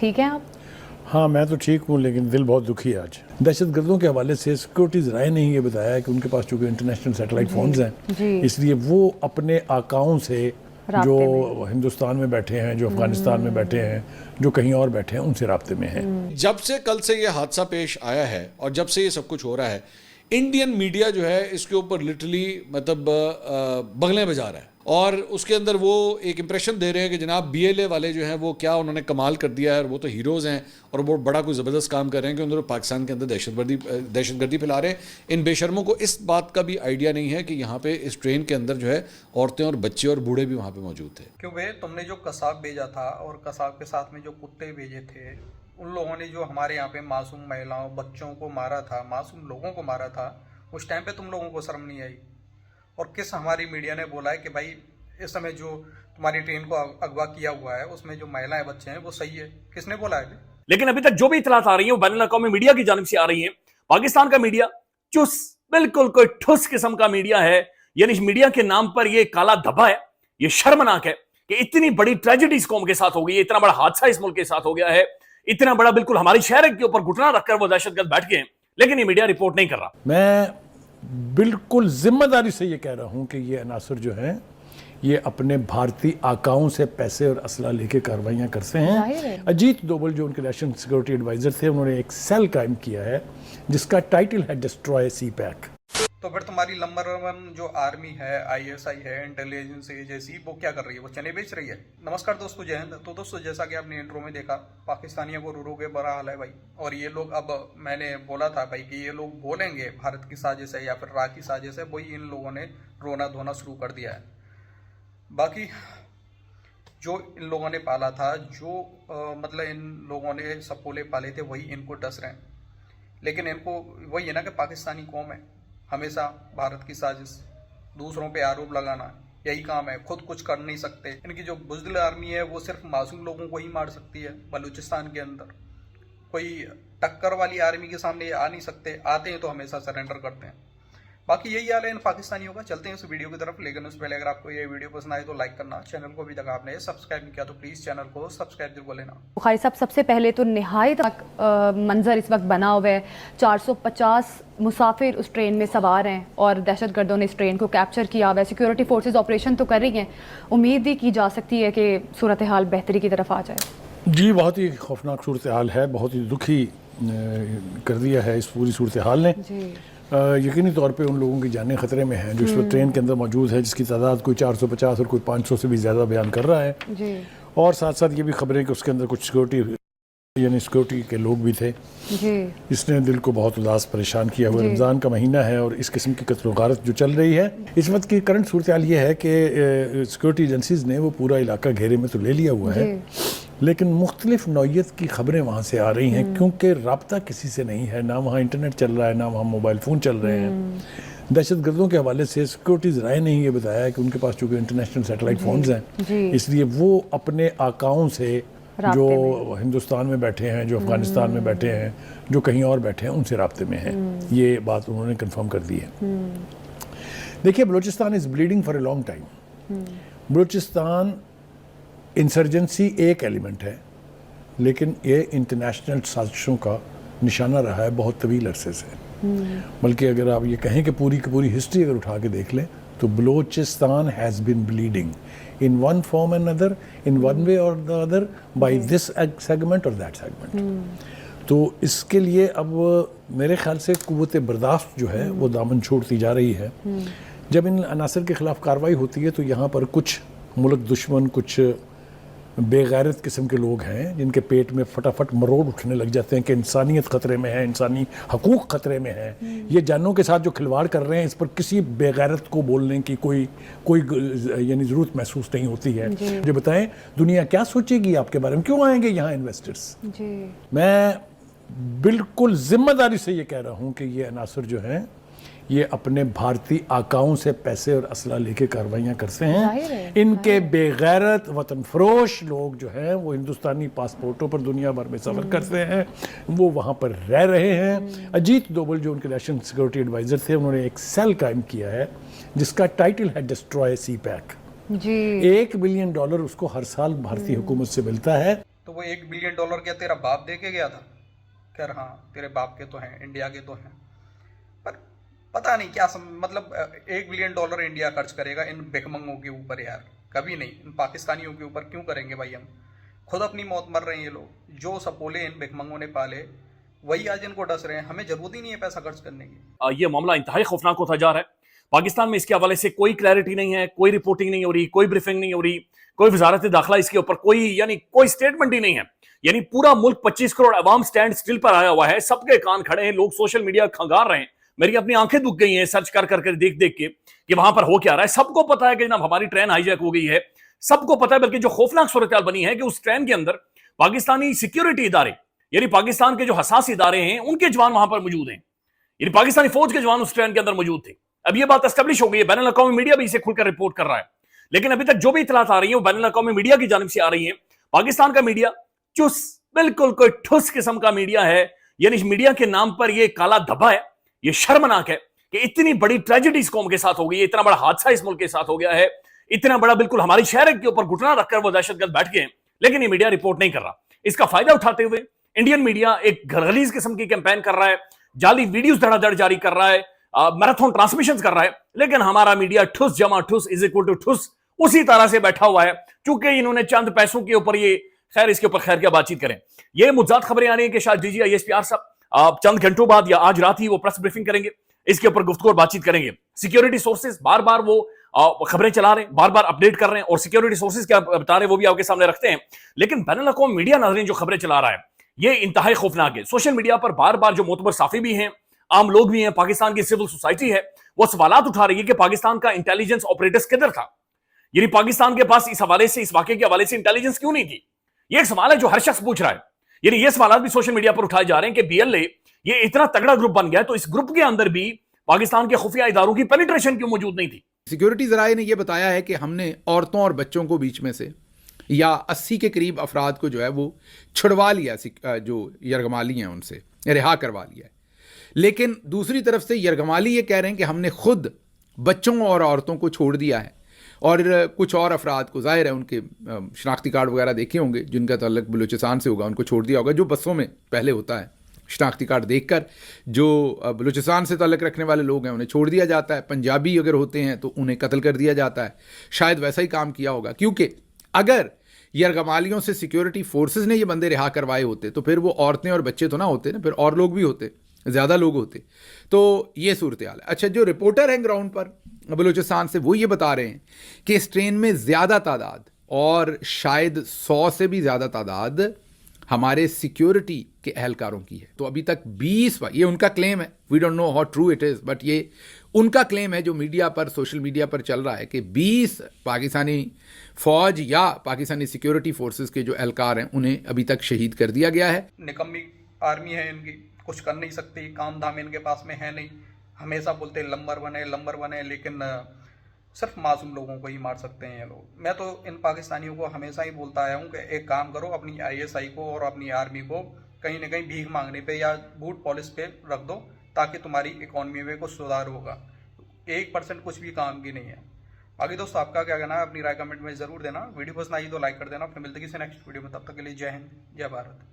ठीक है आप? हाँ, मैं तो ठीक हूँ, लेकिन दिल बहुत दुखी है आज। दहशतगर्दों के हवाले से सिक्योरिटीज राय ने ही ये बताया है कि उनके पास चूँकि इंटरनेशनल सैटेलाइट फोन्स हैं, इसलिए वो अपने आकाओं से जो हिंदुस्तान में बैठे हैं, जो अफगानिस्तान में बैठे हैं, जो कहीं और बैठे हैं, उनसे राब्ते में हैं। जब से कल से ये हादसा पेश आया है और जब से ये सब कुछ हो रहा है, इंडियन मीडिया जो है इसके ऊपर लिटरली मतलब बगलें बजा रहा है और उसके अंदर वो एक इंप्रेशन दे रहे हैं कि जनाब बीएलए वाले जो हैं वो क्या उन्होंने कमाल कर दिया है और वो तो हीरोज़ हैं और वो बड़ा कोई ज़बरदस्त काम कर रहे हैं कि उन्होंने पाकिस्तान के अंदर दहशतगर्दी फैला रहे हैं। इन बेशर्मों को इस बात का भी आइडिया नहीं है कि यहाँ पे इस ट्रेन के अंदर जो है औरतें और बच्चे और बूढ़े भी वहाँ पे मौजूद थे। क्यों भाई, तुमने जो कसाब भेजा था और कसाब के साथ में जो कुत्ते भेजे थे, उन लोगों ने जो हमारे यहाँ पे मासूम महिलाओं बच्चों को मारा था, मासूम लोगों को मारा था, उस टाइम पे तुम लोगों को शर्म नहीं आई? और किस हमारी मीडिया ने बोला है कि भाई इस समय जो तुम्हारी ट्रेन को अगवा किया हुआ है उसमें जो महिलाएं बच्चे हैं वो सही है? किसने बोला है? लेकिन अभी तक जो भी इतलात आ रही है वो बैनुल अक़वामी मीडिया की जानिब से आ रही है। पाकिस्तान का मीडिया चुस बिल्कुल कोई ठुस किस्म का मीडिया है, यानी मीडिया के नाम पर ये काला धब्बा है। ये शर्मनाक है कि इतनी बड़ी ट्रेजेडी इस कौम के साथ हो गई है, इतना बड़ा हादसा इस मुल्क के साथ हो गया है, इतना बड़ा बिल्कुल हमारी शहर के ऊपर घुटना रखकर वो दहशतगर्द बैठ गए हैं, लेकिन ये मीडिया रिपोर्ट नहीं कर रहा। मैं बिल्कुल जिम्मेदारी से ये कह रहा हूं कि ये अनासर जो हैं ये अपने भारतीय आकाओं से पैसे और असला लेके कार्रवाइयां करते हैं। अजीत डोभाल जो उनके नेशनल सिक्योरिटी एडवाइजर थे, उन्होंने एक सेल कायम किया है जिसका टाइटल है डिस्ट्रॉय सीपैक। तो फिर तुम्हारी नंबर 1 जो आर्मी है, आईएसआई है, इंटेलिजेंस एजेंसी, वो क्या कर रही है? वो चने बेच रही है। नमस्कार दोस्तों, जय हिंद। तो दोस्तों, जैसा कि आपने इंट्रो में देखा, पाकिस्तानियों को रो के बड़ा हाल है भाई। और ये लोग, अब मैंने बोला था भाई कि ये लोग बोलेंगे भारत की साजिश है या फिर राह की साजिश है, वही इन लोगों ने रोना धोना शुरू कर दिया है। बाकी जो इन लोगों ने पाला था, जो मतलब इन लोगों ने सपोले पाले थे, वही इनको डस रहे हैं। लेकिन इनको वही है ना कि पाकिस्तानी कौम है, हमेशा भारत की साजिश, दूसरों पे आरोप लगाना, यही काम है। खुद कुछ कर नहीं सकते। इनकी जो बुज़दिल आर्मी है वो सिर्फ मासूम लोगों को ही मार सकती है। बलूचिस्तान के अंदर कोई टक्कर वाली आर्मी के सामने ये आ नहीं सकते, आते हैं तो हमेशा सरेंडर करते हैं। बाकी यही हाल है इन पाकिस्तानियों का। चलते हैं उस वीडियो की तरफ, लेकिन उससे पहले अगर आपको ये वीडियो पसंद आए तो लाइक करना, चैनल को अभी तक आपने सब्सक्राइब नहीं किया तो प्लीज़ चैनल को सब्सक्राइब जरूर लेना। बुखारी साहब, सबसे पहले तो निहायत मंजर इस वक्त बना हुआ है। 450 मुसाफिर उस ट्रेन में सवार हैं और दहशतगर्दों ने इस ट्रेन को कैप्चर किया हुआ है। सिक्योरिटी फोर्सेज ऑपरेशन तो कर रही हैं, उम्मीद भी की जा सकती है कि सूरत हाल बेहतरी की तरफ आ जाए। जी, बहुत ही खौफनाक सूरत हाल है, बहुत ही दुखी कर दिया है इस पूरी सूरत हाल ने। यकीनी तौर पे उन लोगों की जानें ख़तरे में हैं जो इस वक्त ट्रेन के अंदर मौजूद है, जिसकी तादाद कोई 450 और कोई 500 से भी ज़्यादा बयान कर रहा है जी। और साथ साथ ये भी खबरें कि उसके अंदर कुछ सिक्योरिटी के लोग भी थे जी। इसने दिल को बहुत उदास परेशान किया हुआ। रमज़ान का महीना है और इस किस्म की कत्ल गारत जो चल रही है, इस वक्त की करंट सूरत हाल ये है कि सिक्योरिटी एजेंसीज ने वो पूरा इलाका घेरे में तो ले लिया हुआ है, लेकिन मुख्तलिफ नौयत की खबरें वहाँ से आ रही हैं क्योंकि रब्ता किसी से नहीं है, ना वहाँ इंटरनेट चल रहा है, ना वहाँ मोबाइल फ़ोन चल रहे हैं। दहशतगर्दों के हवाले से सिक्योरिटीज राय ने ही ये बताया है कि उनके पास चूँकि इंटरनेशनल सैटेलाइट फोन्स हैं, इसलिए वो अपने आकाओं से जो हिंदुस्तान में बैठे हैं, जो अफगानिस्तान में बैठे हैं, जो कहीं और बैठे हैं, उनसे राब्ते में हैं। ये बात उन्होंने कंफर्म कर दी है। देखिए, Balochistan is bleeding for a long time. Balochistan insurgency एक एलिमेंट है, लेकिन ये इंटरनेशनल साजिशों का निशाना रहा है बहुत तवील अरसे से। बल्कि अगर आप ये कहें कि पूरी की पूरी हिस्ट्री अगर उठा के देख लें तो Balochistan has been bleeding in one form and another, in one way or the other, by this segment or that segment. तो इसके लिए अब मेरे ख्याल से क़ुव्वत बर्दाश्त जो है वो दामन छोड़ती जा रही है। जब इन अनासर के ख़िलाफ़ कार्रवाई होती है तो यहाँ पर कुछ मुल्क दुश्मन, कुछ बेगैरत किस्म के लोग हैं जिनके पेट में फटाफट मरोड़ उठने लग जाते हैं कि इंसानियत ख़तरे में है, इंसानी हकूक़ ख़तरे में है। ये जानों के साथ जो खिलवाड़ कर रहे हैं, इस पर किसी बेगैरत को बोलने की कोई यानी ज़रूरत महसूस नहीं होती है। जो बताएं दुनिया क्या सोचेगी आपके बारे में, क्यों आएंगे यहाँ इन्वेस्टर्स? मैं बिल्कुल ज़िम्मेदारी से ये कह रहा हूँ कि ये अनासर जो हैं ये अपने भारतीय आकाओं से पैसे और असला लेके कार्रवाइयाँ करते हैं। इनके बेगैरत वतन फरोश लोग जो हैं वो हिंदुस्तानी पासपोर्टों पर दुनिया भर में सफ़र करते हैं, वो वहाँ पर रह रहे हैं। अजीत डोभाल जो उनके नेशनल सिक्योरिटी एडवाइज़र थे, उन्होंने एक सेल कायम किया है जिसका टाइटल है डिस्ट्रॉय सीपैक। $1 बिलियन उसको हर साल भारतीय हुकूमत से मिलता है। तो वो $1 बिलियन क्या तेरा बाप दे के गया था? कह रहा हाँ तेरे बाप के तो हैं, इंडिया के तो हैं, पर पता नहीं क्या मतलब $1 बिलियन इंडिया खर्च करेगा इन भिखमंगों के ऊपर यार? कभी नहीं। इन पाकिस्तानियों के ऊपर क्यों करेंगे भाई? हम खुद अपनी मौत मर रहे हैं। ये लोग जो सपोले इन भिखमंगों ने पाले वही आज इनको डस रहे हैं। हमें जरूरत ही नहीं है पैसा खर्च करने की। ये मामला इंतहाई खौफनाक होता जा रहा है। पाकिस्तान में इसके हवाले से कोई क्लैरिटी नहीं है, कोई रिपोर्टिंग नहीं हो रही, कोई ब्रीफिंग नहीं हो रही, कोई वजारत दाखिला इसके ऊपर कोई स्टेटमेंट ही नहीं है। यानी पूरा मुल्क 25 करोड़ अवाम स्टैंड स्टिल पर आया हुआ है, सबके कान खड़े हैं, लोग सोशल मीडिया खंगार रहे हैं। मेरी अपनी आंखें दुख गई हैं सर्च कर करके देख देख के कि वहां पर हो क्या रहा है। सबको पता है कि जनाब हमारी ट्रेन हाईजैक हो गई है, सबको पता है। बल्कि जो खौफनाक सूरत बनी है कि उस ट्रेन के अंदर पाकिस्तानी सिक्योरिटी इदारे यानी पाकिस्तान के जो हसास इदारे हैं उनके जवान वहां पर मौजूद हैं। यानी पाकिस्तानी फौज के जवान उस ट्रेन के अंदर मौजूद थे। अब ये बात एस्टेब्लिश हो गई है, बैनुल अक़वामी मीडिया भी इसे खुलकर रिपोर्ट कर रहा है। लेकिन अभी तक जो भी इतलात आ रही है वो बैनुल अक़वामी मीडिया की जानिब से आ रही है। पाकिस्तान का मीडिया चुस बिल्कुल कोई ठुस किस्म का मीडिया है। यानी इस मीडिया के नाम पर ये काला धब्बा है, ये शर्मनाक है कि इतनी बड़ी ट्रेजेडी इस कौम के साथ हो गई है, इतना बड़ा हादसा इस मुल्क के साथ हो गया है, इतना बड़ा बिल्कुल हमारी शहर के ऊपर घुटना रखकर वो दहशतगर्द बैठ गए, लेकिन ये मीडिया रिपोर्ट नहीं कर रहा। इसका फायदा उठाते हुए इंडियन मीडिया एक गलीज किस्म की कैंपेन कर रहा है, जाली वीडियोस धड़ाधड़ जारी कर रहा है, मैराथन ट्रांसमिशन कर रहा है, लेकिन हमारा मीडिया ठुस जमा ठुस इज इक्वल टू ठुस उसी तरह से बैठा हुआ है। चूंकि इन्होंने चंद पैसों के ऊपर ये खैर इसके ऊपर खैर क्या बातचीत करें। ये मुज्जात खबरें आ रही है कि शायद डीजी ISPR साहब चंद घंटों बाद या आज रात ही वो प्रेस ब्रीफिंग करेंगे, इसके ऊपर गुफ्तगू और बातचीत करेंगे। सिक्योरिटी सोर्सेज बार बार वो खबरें चला रहे हैं, बार बार अपडेट कर रहे हैं और सिक्योरिटी सोर्सेज क्या बता रहे हैं वो भी आपके सामने रखते हैं। लेकिन बैनुल अक़वामी मीडिया नाज़रीन जो खबरें चला रहा है ये इंतहाई खौफनाक है। सोशल मीडिया पर बार बार जो मोतबर साफी भी हैं, आम लोग भी हैं, पाकिस्तान की सिविल सोसाइटी है, वो सवालात उठा रही है कि पाकिस्तान का इंटेलिजेंस ऑपरेटर्स किधर था। यानी पाकिस्तान के पास इस हवाले से, इस वाकये के हवाले से इंटेलिजेंस क्यों नहीं थी? ये एक सवाल है जो हर शख्स पूछ रहा है। यानी ये सवाल भी सोशल मीडिया पर उठाए जा रहे हैं कि BLA ये इतना तगड़ा ग्रुप बन गया तो इस ग्रुप के अंदर भी पाकिस्तान के खुफिया इदारों की पेनिट्रेशन क्यों मौजूद नहीं थी? सिक्योरिटी जराए ने यह बताया है कि हमने औरतों और बच्चों को बीच में से या 80 के करीब अफराद को जो है वो छुड़वा लिया, जो यरगमाली हैं उनसे रिहा करवा लिया है। लेकिन दूसरी तरफ से यरगमाली ये कह रहे हैं कि हमने खुद बच्चों और औरतों को छोड़ दिया है और कुछ और अफराद को, जाहिर है उनके शनाख्ती कार्ड वगैरह देखे होंगे जिनका ताल्लुक बलूचिस्तान से होगा, उनको छोड़ दिया होगा। जो बसों में पहले होता है शनाख्ती कार्ड देखकर जो बलूचिस्तान से ताल्लुक़ रखने वाले लोग हैं उन्हें छोड़ दिया जाता है। पंजाबी अगर होते हैं तो उन्हें कत्ल कर दिया जाता है। शायद वैसा ही काम किया होगा, क्योंकि अगर यरगमालियों से सिक्योरिटी फोर्सेस ने ये बंदे रिहा करवाए होते तो फिर वो औरतें और बच्चे तो ना होते ना, फिर और लोग भी होते, ज़्यादा लोग होते। तो ये सूरत हाल है। अच्छा, जो रिपोर्टर हैं ग्राउंड पर बलूचिस्तान से वो ये बता रहे हैं कि इस ट्रेन में ज़्यादा तादाद और शायद 100 से भी ज़्यादा तादाद हमारे सिक्योरिटी के एहलकारों की है। तो अभी तक 20, ये उनका क्लेम है, we don't know how true it is, but ये उनका क्लेम है जो मीडिया पर, सोशल मीडिया पर चल रहा है कि 20 पाकिस्तानी फौज या पाकिस्तानी सिक्योरिटी फोर्सेस के जो एहलकार हैं उन्हें अभी तक शहीद कर दिया गया है। निकम्मी आर्मी है इनकी, कुछ कर नहीं सकती, काम धाम इनके पास में है नहीं। हमेशा बोलते लंबर बने, लेकिन सिर्फ मासूम लोगों को ही मार सकते हैं ये लोग। मैं तो इन पाकिस्तानियों को हमेशा ही बोलता आया हूँ कि एक काम करो, अपनी ISI को और अपनी आर्मी को कहीं ना कहीं भीख मांगने पे या बूट पॉलिश पे रख दो, ताकि तुम्हारी इकॉनमी में कुछ सुधार होगा। 1% कुछ भी काम की नहीं है। बाकी दोस्तों आपका क्या कहना है, अपनी राय कमेंट में ज़रूर देना। वीडियो पसंद आई तो लाइक कर देना। फिर मिलते किसी नेक्स्ट वीडियो में, तब तक के लिए जय हिंद, जय भारत।